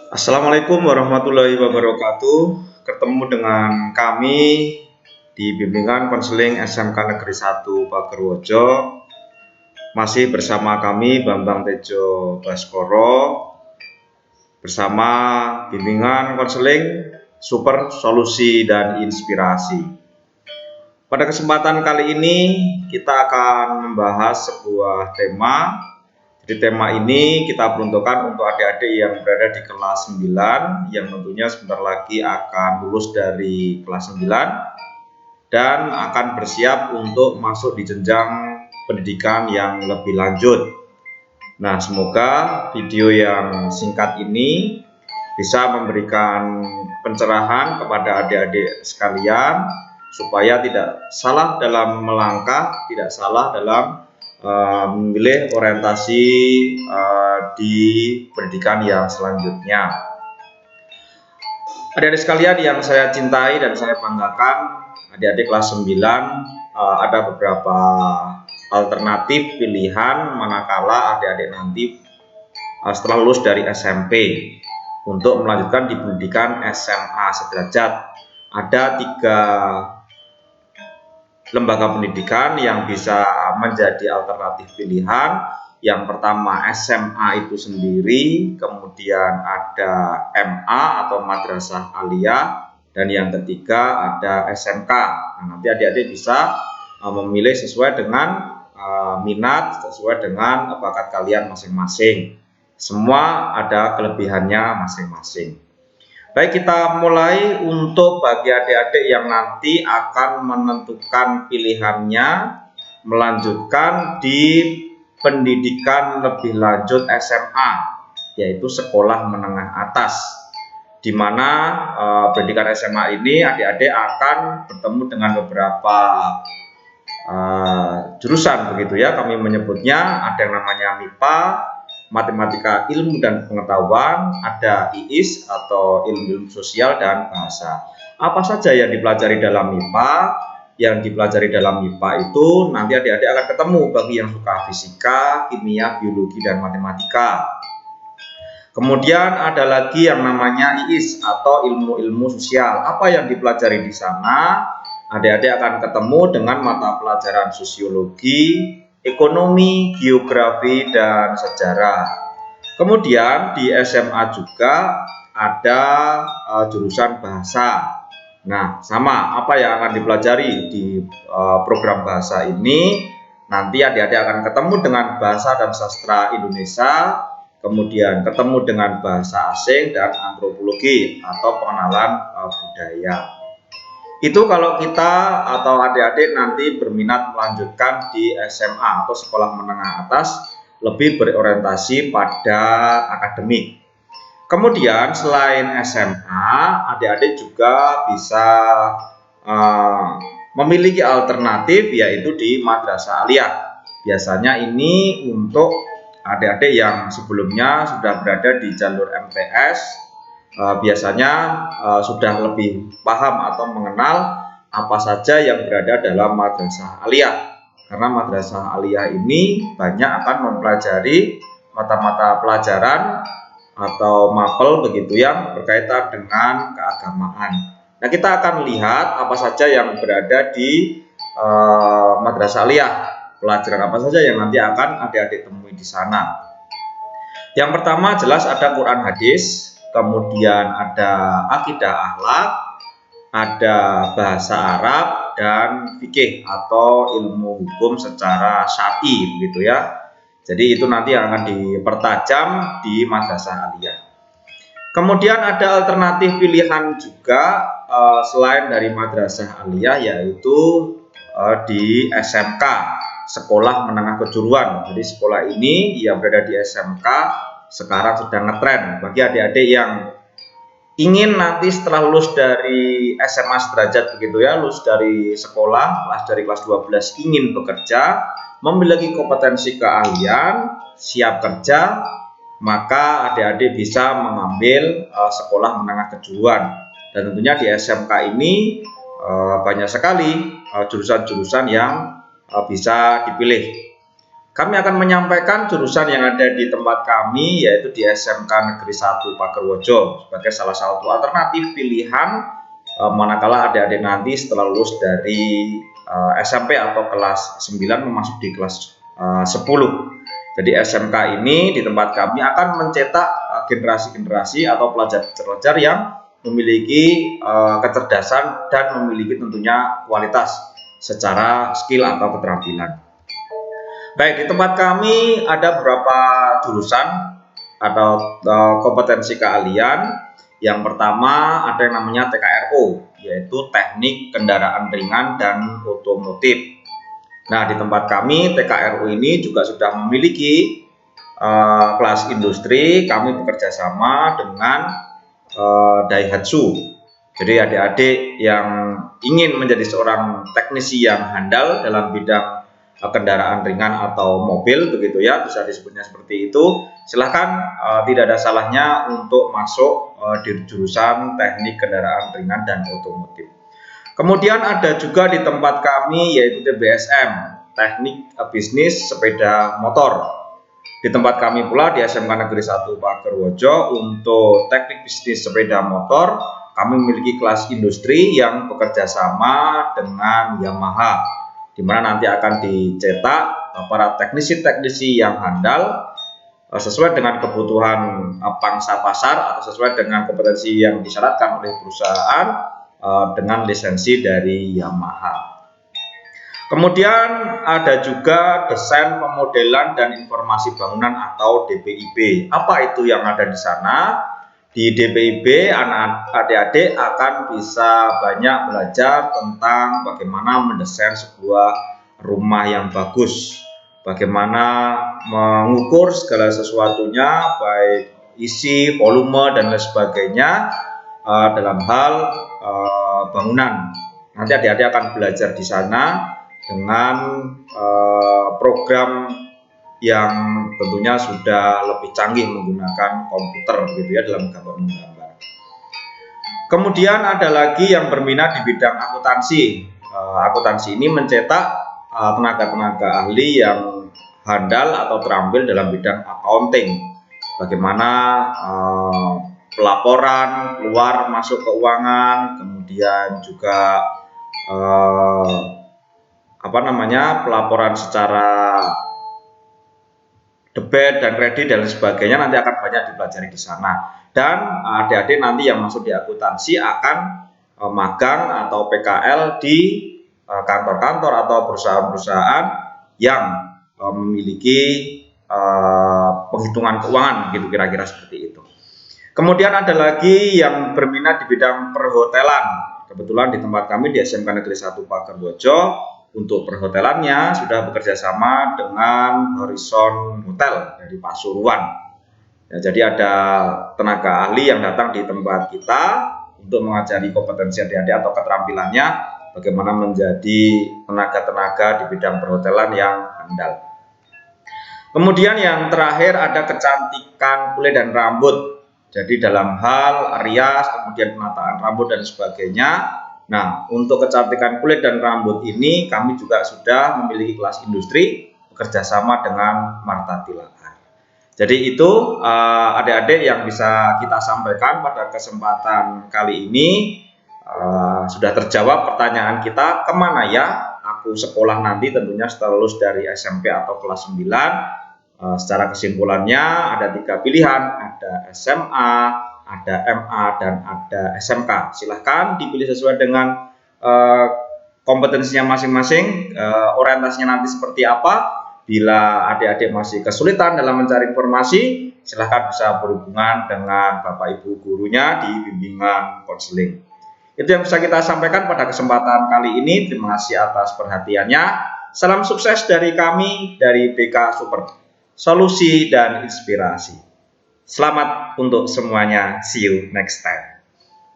Assalamualaikum warahmatullahi wabarakatuh. Ketemu dengan kami di bimbingan konseling SMK Negeri 1 Pagerwojo. Masih bersama kami Bambang Tejo Baskoro bersama bimbingan konseling Super Solusi dan Inspirasi. Pada kesempatan kali ini kita akan membahas sebuah tema. Di tema ini kita peruntukkan untuk adik-adik yang berada di kelas 9 yang tentunya sebentar lagi akan lulus dari kelas 9 dan akan bersiap untuk masuk di jenjang pendidikan yang lebih lanjut. Nah, semoga video yang singkat ini bisa memberikan pencerahan kepada adik-adik sekalian supaya tidak salah dalam melangkah, tidak salah dalam memilih orientasi di pendidikan yang selanjutnya. Adik-adik sekalian yang saya cintai dan saya banggakan, adik-adik kelas 9 ada beberapa alternatif pilihan manakala adik-adik nanti setelah lulus dari SMP untuk melanjutkan di pendidikan SMA sederajat. Ada 3 lembaga pendidikan yang bisa menjadi alternatif pilihan. Yang pertama SMA itu sendiri, kemudian ada MA atau Madrasah Aliyah, dan yang ketiga ada SMK. Nah, nanti adik-adik bisa memilih sesuai dengan minat, sesuai dengan bakat kalian masing-masing. Semua ada kelebihannya masing-masing. Baik, kita mulai untuk bagi adik-adik yang nanti akan menentukan pilihannya melanjutkan di pendidikan lebih lanjut SMA, yaitu sekolah menengah atas, di mana pendidikan SMA ini adik-adik akan bertemu dengan beberapa jurusan begitu ya, kami menyebutnya ada yang namanya MIPA, Matematika Ilmu dan Pengetahuan, ada IIS atau Ilmu Sosial dan Bahasa. Apa saja yang dipelajari dalam MIPA? Yang dipelajari dalam MIPA itu nanti adik-adik akan ketemu bagi yang suka fisika, kimia, biologi, dan matematika. Kemudian ada lagi yang namanya IIS atau ilmu-ilmu sosial. Apa yang dipelajari di sana? Adik-adik akan ketemu dengan mata pelajaran sosiologi, ekonomi, geografi, dan sejarah. Kemudian di SMA juga ada jurusan bahasa. Nah, sama apa yang akan dipelajari di program bahasa ini? Nanti adik-adik akan ketemu dengan bahasa dan sastra Indonesia, kemudian ketemu dengan bahasa asing dan antropologi atau pengenalan budaya. Itu kalau kita atau adik-adik nanti berminat melanjutkan di SMA atau sekolah menengah atas, lebih berorientasi pada akademik. Kemudian selain SMA, adik-adik juga bisa memiliki alternatif, yaitu di Madrasah Aliyah. Biasanya ini untuk adik-adik yang sebelumnya sudah berada di jalur MTS, biasanya sudah lebih paham atau mengenal apa saja yang berada dalam Madrasah Aliyah. Karena Madrasah Aliyah ini banyak akan mempelajari mata-mata pelajaran atau mapel begitu yang berkaitan dengan keagamaan. Nah, kita akan lihat apa saja yang berada di Madrasah Aliyah, pelajaran apa saja yang nanti akan adik-adik temui di sana. Yang pertama jelas ada Quran hadis, kemudian ada akidah akhlak, ada bahasa Arab, dan fikih atau ilmu hukum secara syar'i begitu ya. Jadi itu nanti yang akan dipertajam di Madrasah Aliyah. Kemudian ada alternatif pilihan juga selain dari Madrasah Aliyah, yaitu di SMK, Sekolah Menengah Kejuruan. Jadi sekolah ini yang berada di SMK sekarang sedang ngetren bagi adik-adik yang ingin nanti setelah lulus dari SMA sederajat begitu ya, lulus dari sekolah, dari kelas 12 ingin bekerja, memiliki kompetensi keahlian, siap kerja, maka adik-adik bisa mengambil sekolah menengah kejuruan. Dan tentunya di SMK ini banyak sekali jurusan-jurusan yang bisa dipilih. kami akan menyampaikan jurusan yang ada di tempat kami, yaitu di SMK Negeri 1 Pagerwojo sebagai salah satu alternatif pilihan manakala adik-adik nanti setelah lulus dari SMP atau kelas 9 memasuki di kelas 10. Jadi SMK ini di tempat kami akan mencetak generasi-generasi atau pelajar-pelajar yang memiliki kecerdasan dan memiliki tentunya kualitas secara skill atau keterampilan. Baik, di tempat kami ada beberapa jurusan atau kompetensi keahlian. Yang pertama ada yang namanya TKRO, yaitu Teknik Kendaraan Ringan dan Otomotif. Nah, di tempat kami TKRO ini juga sudah memiliki kelas industri. Kami bekerja sama dengan Daihatsu. Jadi adik-adik yang ingin menjadi seorang teknisi yang handal dalam bidang kendaraan ringan atau mobil, begitu ya, bisa disebutnya seperti itu. Silahkan, tidak ada salahnya untuk masuk di jurusan Teknik Kendaraan Ringan dan Otomotif. Kemudian ada juga di tempat kami yaitu TBSM, Teknik Bisnis Sepeda Motor. Di tempat kami pula di SMK Negeri 1 Pagerwojo untuk Teknik Bisnis Sepeda Motor, kami memiliki kelas industri yang bekerja sama dengan Yamaha, di mana nanti akan dicetak para teknisi-teknisi yang handal sesuai dengan kebutuhan pangsa pasar atau sesuai dengan kompetensi yang disyaratkan oleh perusahaan dengan lisensi dari Yamaha. Kemudian ada juga desain pemodelan dan informasi bangunan atau DPIB. Apa itu yang ada di sana? Di DPIB adik-adik akan bisa banyak belajar tentang bagaimana mendesain sebuah rumah yang bagus, bagaimana mengukur segala sesuatunya, baik isi, volume, dan lain sebagainya dalam hal bangunan. Nanti adik-adik akan belajar di sana dengan program yang tentunya sudah lebih canggih menggunakan komputer gitu ya dalam menggambar. Kemudian ada lagi yang berminat di bidang akuntansi. Akuntansi ini mencetak tenaga-tenaga ahli yang handal atau terampil dalam bidang accounting. Bagaimana pelaporan keluar masuk keuangan, kemudian juga pelaporan secara debit dan kredit dan sebagainya nanti akan banyak dipelajari di sana. Dan adik-adik nanti yang masuk di akuntansi akan magang atau PKL di kantor-kantor atau perusahaan-perusahaan yang memiliki penghitungan keuangan, gitu kira-kira seperti itu. Kemudian ada lagi yang berminat di bidang perhotelan. Kebetulan di tempat kami di SMK Negeri 1 Pagerwojo untuk perhotelannya sudah bekerja sama dengan Horizon Hotel dari Pasuruan. Ya, jadi ada tenaga ahli yang datang di tempat kita untuk mengajari kompetensi adik-adik atau keterampilannya bagaimana menjadi tenaga-tenaga di bidang perhotelan yang handal. Kemudian yang terakhir ada kecantikan kulit dan rambut. Jadi dalam hal rias, kemudian penataan rambut dan sebagainya. Nah, untuk kecantikan kulit dan rambut ini kami juga sudah memiliki kelas industri bekerjasama dengan Marta Tilaar. Jadi itu adik-adik yang bisa kita sampaikan pada kesempatan kali ini. Sudah terjawab pertanyaan kita, kemana ya aku sekolah nanti tentunya setelah lulus dari SMP atau kelas 9. Secara kesimpulannya ada 3 pilihan, ada SMA, ada MA, dan ada SMK. Silahkan dipilih sesuai dengan kompetensinya masing-masing, orientasinya nanti seperti apa. Bila adik-adik masih kesulitan dalam mencari informasi, silahkan bisa berhubungan dengan Bapak Ibu gurunya di bimbingan konseling. Itu yang bisa kita sampaikan pada kesempatan kali ini. Terima kasih atas perhatiannya. Salam sukses dari kami dari BK Super, solusi dan inspirasi. Selamat untuk semuanya. See you next time.